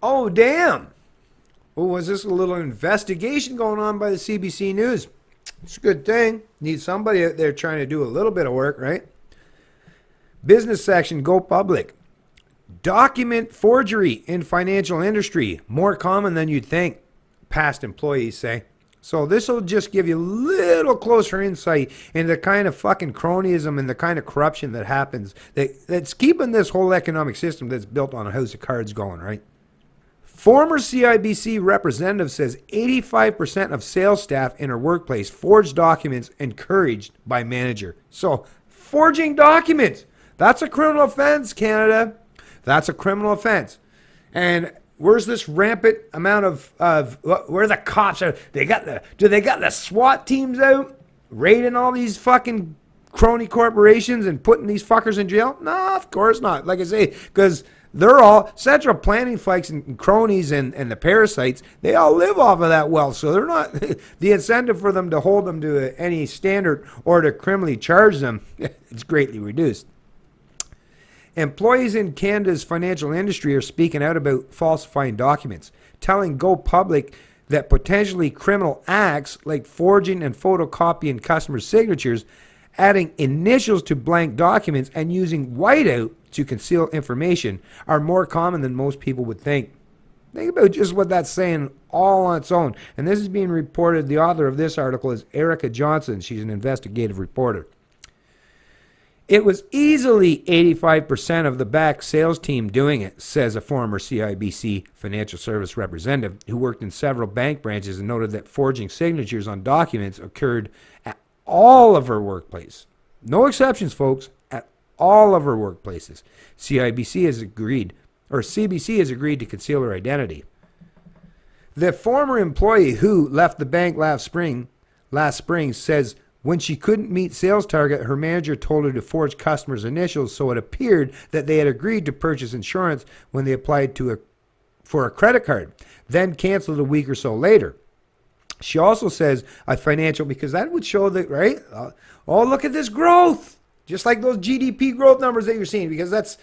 Oh, damn. Oh, was this a little investigation going on by the CBC News? It's a good thing. Need somebody out there trying to do a little bit of work, right? Business section, go public. Document forgery in financial industry. More common than you'd think, past employees say. So this will just give you a little closer insight into the kind of fucking cronyism and the kind of corruption that happens that's keeping this whole economic system that's built on a house of cards going, right? Former CIBC representative says 85% of sales staff in her workplace forged documents encouraged by manager. So forging documents, that's a criminal offense, Canada. That's a criminal offense. And where's this rampant amount of where the cops are? Do they got the SWAT teams out raiding all these fucking crony corporations and putting these fuckers in jail? No, of course not. Like I say, because they're all central planning folks and cronies and the parasites. They all live off of that wealth. So they're not the incentive for them to hold them to any standard or to criminally charge them. It's greatly reduced. Employees in Canada's financial industry are speaking out about falsifying documents, telling Go Public that potentially criminal acts like forging and photocopying customer signatures, adding initials to blank documents, and using whiteout to conceal information are more common than most people would think. Think about just what that's saying all on its own. And this is being reported. The author of this article is Erica Johnson. She's an investigative reporter. It was easily 85% of the back sales team doing it, says a former CIBC financial service representative who worked in several bank branches and noted that forging signatures on documents occurred at all of her workplaces. No exceptions, folks, at all of her workplaces. CBC has agreed to conceal her identity. The former employee who left the bank last spring says when she couldn't meet sales target, her manager told her to forge customers' initials, so it appeared that they had agreed to purchase insurance when they applied for a credit card, then canceled a week or so later. She also says because that would show that, right? Oh, look at this growth. Just like those GDP growth numbers that you're seeing, because that's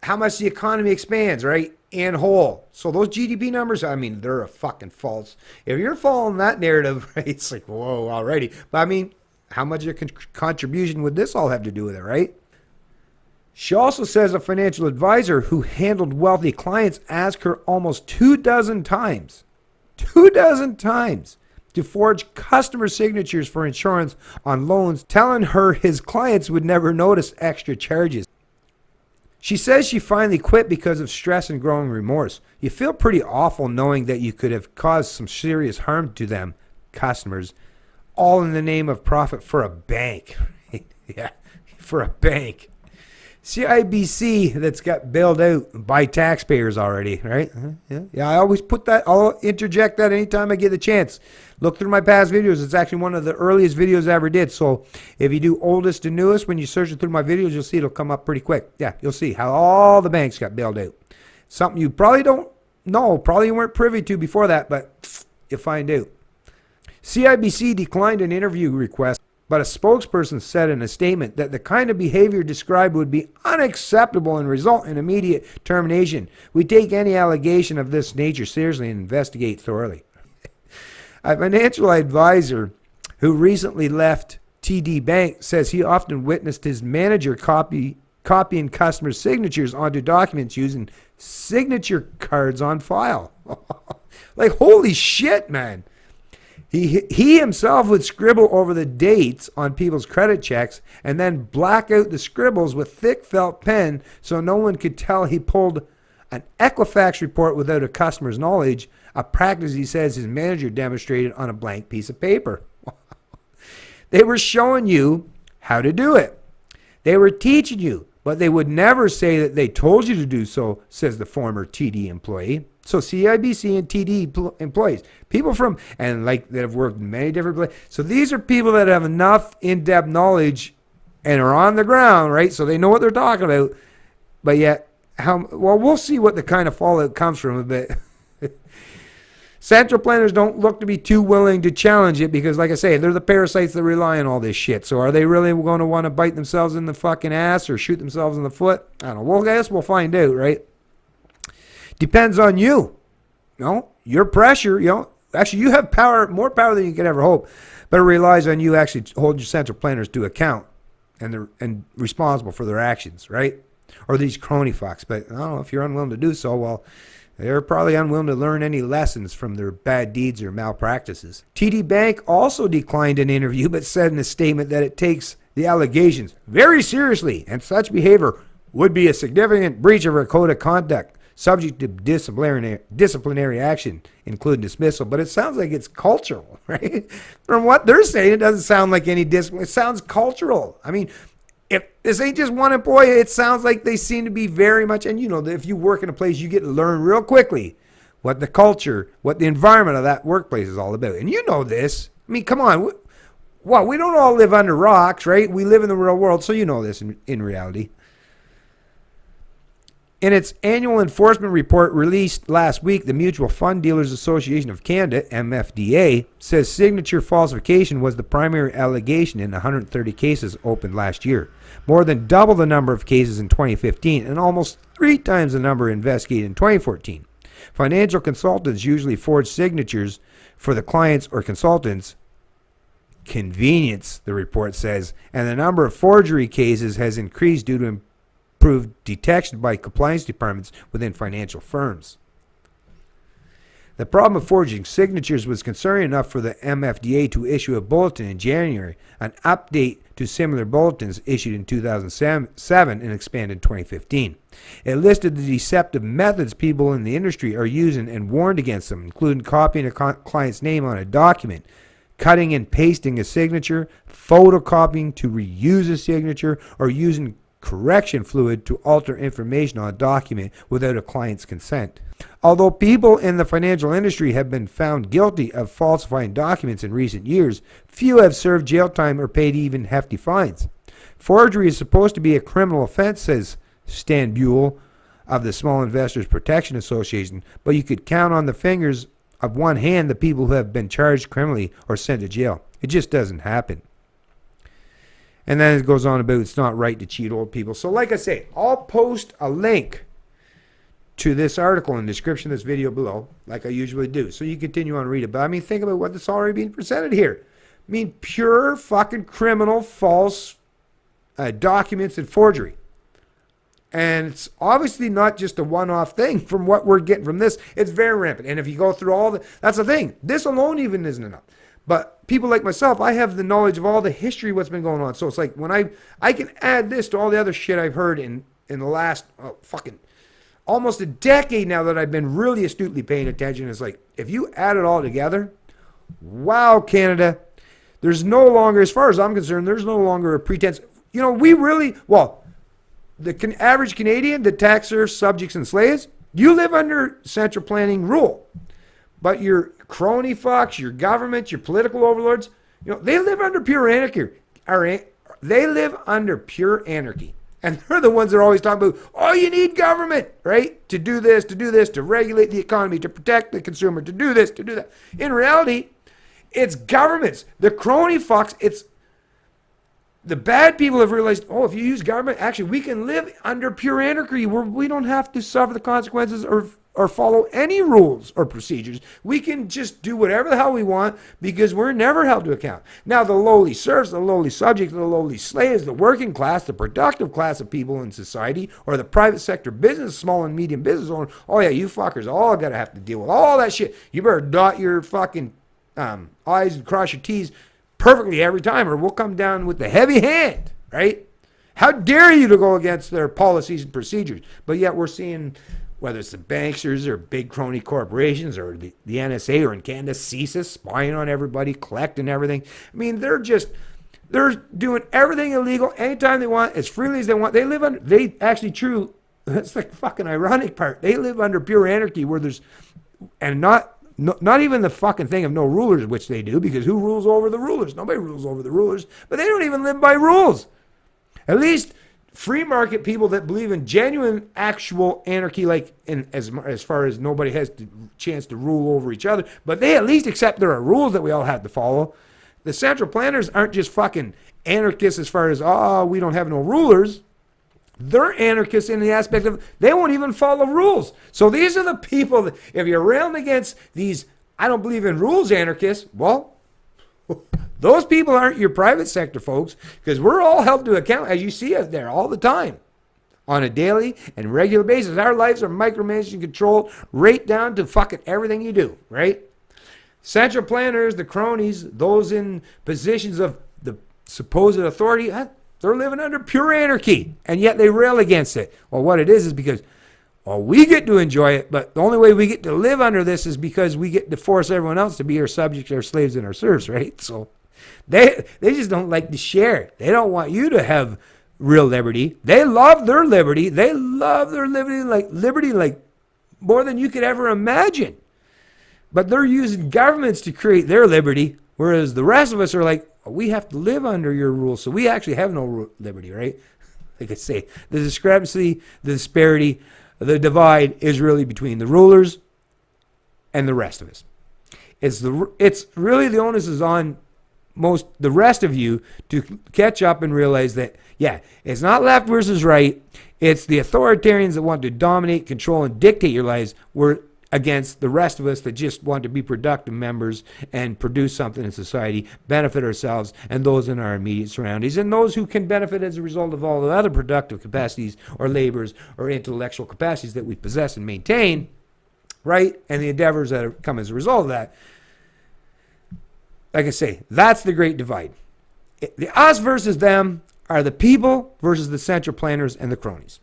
how much the economy expands, right? In whole. So those GDP numbers, I mean, they're a fucking false. If you're following that narrative, right, it's like, whoa, already. But I mean, how much of a contribution would this all have to do with it, right? She also says a financial advisor who handled wealthy clients asked her almost 24 times to forge customer signatures for insurance on loans, telling her his clients would never notice extra charges. She says she finally quit because of stress and growing remorse. You feel pretty awful knowing that you could have caused some serious harm to them, customers, all in the name of profit for a bank. Yeah, for a bank. CIBC that's got bailed out by taxpayers already, right? Yeah, I always put that, I'll interject that anytime I get the chance. Look through my past videos. It's actually one of the earliest videos I ever did. So if you do oldest to newest, when you search it through my videos, you'll see it'll come up pretty quick. Yeah, you'll see how all the banks got bailed out. Something you probably don't know, probably weren't privy to before that, but you'll find out. CIBC declined an interview request, but a spokesperson said in a statement that the kind of behavior described would be unacceptable and result in immediate termination. We take any allegation of this nature seriously and investigate thoroughly. A financial advisor who recently left TD Bank says he often witnessed his manager copying customer signatures onto documents using signature cards on file. Like, holy shit, man. He himself would scribble over the dates on people's credit checks and then black out the scribbles with thick felt pen so no one could tell he pulled an Equifax report without a customer's knowledge, a practice he says his manager demonstrated on a blank piece of paper. They were showing you how to do it. They were teaching you, but they would never say that they told you to do so, says the former TD employee. So CIBC and TD employees, people from, and like that have worked in many different places. So these are people that have enough in-depth knowledge and are on the ground, right? So they know what they're talking about. But yet, we'll see what the kind of fallout comes from it. But central planners don't look to be too willing to challenge it because, like I say, they're the parasites that rely on all this shit. So are they really going to want to bite themselves in the fucking ass or shoot themselves in the foot? I don't know. Well, I guess we'll find out, right? Depends on you. your pressure, actually you have power, more power than you could ever hope, but it relies on you actually hold your central planners to account and responsible for their actions, right? Or these crony fucks. But I don't know, if you're unwilling to do so, well, they're probably unwilling to learn any lessons from their bad deeds or malpractices. TD Bank also declined an interview, but said in a statement that it takes the allegations very seriously, and such behavior would be a significant breach of our code of conduct, subject to disciplinary action, including dismissal. But it sounds like it's cultural, right? From what they're saying, it doesn't sound like any discipline. It sounds cultural. I mean, if this ain't just one employee, it sounds like they seem to be very much, and if you work in a place, you get to learn real quickly what the culture, what the environment of that workplace is all about. And you know this. I mean, come on. We don't all live under rocks, right? We live in the real world, so you know this in reality. In its annual enforcement report released last week, the Mutual Fund Dealers Association of Canada, MFDA, says signature falsification was the primary allegation in 130 cases opened last year, more than double the number of cases in 2015 and almost 3 times the number investigated in 2014. Financial consultants usually forge signatures for the clients or consultants' convenience, the report says, and the number of forgery cases has increased due to improved detection by compliance departments within financial firms. The problem of forging signatures was concerning enough for the MFDA to issue a bulletin in January, an update to similar bulletins issued in 2007 and expanded in 2015. It listed the deceptive methods people in the industry are using and warned against them, including copying a client's name on a document, cutting and pasting a signature, photocopying to reuse a signature, or using correction fluid to alter information on a document without a client's consent. Although people in the financial industry have been found guilty of falsifying documents in recent years, few have served jail time or paid even hefty fines. Forgery is supposed to be a criminal offense, says Stan Buell of the Small Investors Protection Association, but you could count on the fingers of one hand the people who have been charged criminally or sent to jail. It just doesn't happen. And then it goes on about it's not right to cheat old people. So like I say, I'll post a link to this article in the description of this video below, like I usually do, so you continue on to read it. But I mean, think about what's already being presented here. I mean, pure fucking criminal false documents and forgery. And it's obviously not just a one-off thing from what we're getting from this. It's very rampant. And if you go through all that's the thing. This alone even isn't enough. But people like myself, I have the knowledge of all the history of what's been going on. So it's like when I can add this to all the other shit I've heard in the last fucking almost a decade now that I've been really astutely paying attention. It's like, if you add it all together, wow, Canada, there's no longer, as far as I'm concerned, there's no longer a pretense. We really, the average Canadian, the tax serfs, subjects, and slaves, you live under central planning rule. But your crony fucks, your government, your political overlords, they live under pure anarchy. They live under pure anarchy. And they're the ones that are always talking about, you need government, right? To do this, to regulate the economy, to protect the consumer, to do this, to do that. In reality, it's governments. The crony fucks, it's the bad people have realized, if you use government, actually, we can live under pure anarchy where we don't have to suffer the consequences or follow any rules or procedures. We can just do whatever the hell we want because we're never held to account. Now, the lowly serfs, the lowly subjects, the lowly slaves, the working class, the productive class of people in society, or the private sector business, small and medium business owner, you fuckers all got to have to deal with all that shit. You better dot your fucking I's and cross your T's perfectly every time, or we'll come down with the heavy hand, right? How dare you to go against their policies and procedures? But yet we're seeing, whether it's the banksters or big crony corporations or the NSA or in Canada, CSIS, spying on everybody, collecting everything. I mean, they're doing everything illegal anytime they want, as freely as they want. That's the fucking ironic part. They live under pure anarchy where there's, and not even the fucking thing of no rulers, which they do, because who rules over the rulers? Nobody rules over the rulers, but they don't even live by rules. At least free market people that believe in genuine, actual anarchy, like as far as nobody has the chance to rule over each other, but they at least accept there are rules that we all have to follow. The central planners aren't just fucking anarchists as far as, we don't have no rulers. They're anarchists in the aspect of they won't even follow rules. So these are the people that, if you're railing against these, I don't believe in rules anarchists, well, those people aren't your private sector folks, because we're all held to account, as you see us there all the time, on a daily and regular basis. Our lives are micromanaged and controlled right down to fucking everything you do, right? Central planners, the cronies, those in positions of the supposed authority, they're living under pure anarchy, and yet they rail against it. Well, what it is because, well, we get to enjoy it, but the only way we get to live under this is because we get to force everyone else to be our subjects, our slaves, and our serfs, right? So they just don't like to share. They don't want you to have real liberty. They love their liberty. They love their liberty like more than you could ever imagine. But they're using governments to create their liberty, whereas the rest of us are like, we have to live under your rules, so we actually have no liberty, right? Like I say, the discrepancy, the disparity, the divide is really between the rulers and the rest of us. It's really the onus is on the rest of you to catch up and realize that, yeah, it's not left versus right. It's the authoritarians that want to dominate, control, and dictate your lives. We're against the rest of us that just want to be productive members and produce something in society, benefit ourselves and those in our immediate surroundings, and those who can benefit as a result of all the other productive capacities or labors or intellectual capacities that we possess and maintain, right? And the endeavors that come as a result of that. Like I say, that's the great divide. The us versus them are the people versus the central planners and the cronies.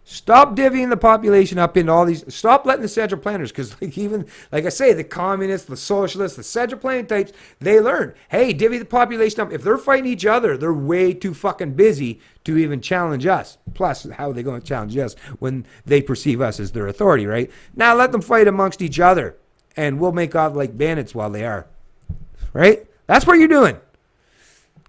Stop divvying the population up into all these. Stop letting the central planners, because like I say, the communists, the socialists, the central planning types, they learn, hey, divvy the population up. If they're fighting each other, they're way too fucking busy to even challenge us. Plus, how are they going to challenge us when they perceive us as their authority, right? Now let them fight amongst each other, and we'll make off like bandits while they are. Right? That's what you're doing.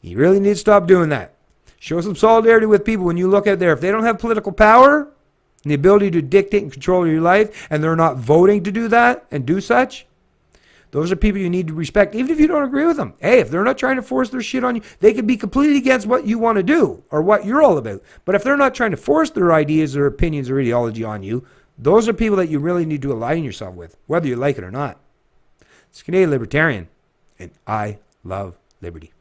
You really need to stop doing that. Show some solidarity with people when you look at there. If they don't have political power and the ability to dictate and control your life, and they're not voting to do that and do such, those are people you need to respect, even if you don't agree with them. Hey, if they're not trying to force their shit on you, they could be completely against what you want to do or what you're all about. But if they're not trying to force their ideas or opinions or ideology on you, those are people that you really need to align yourself with, whether you like it or not. It's Canadian Libertarian, and I love liberty.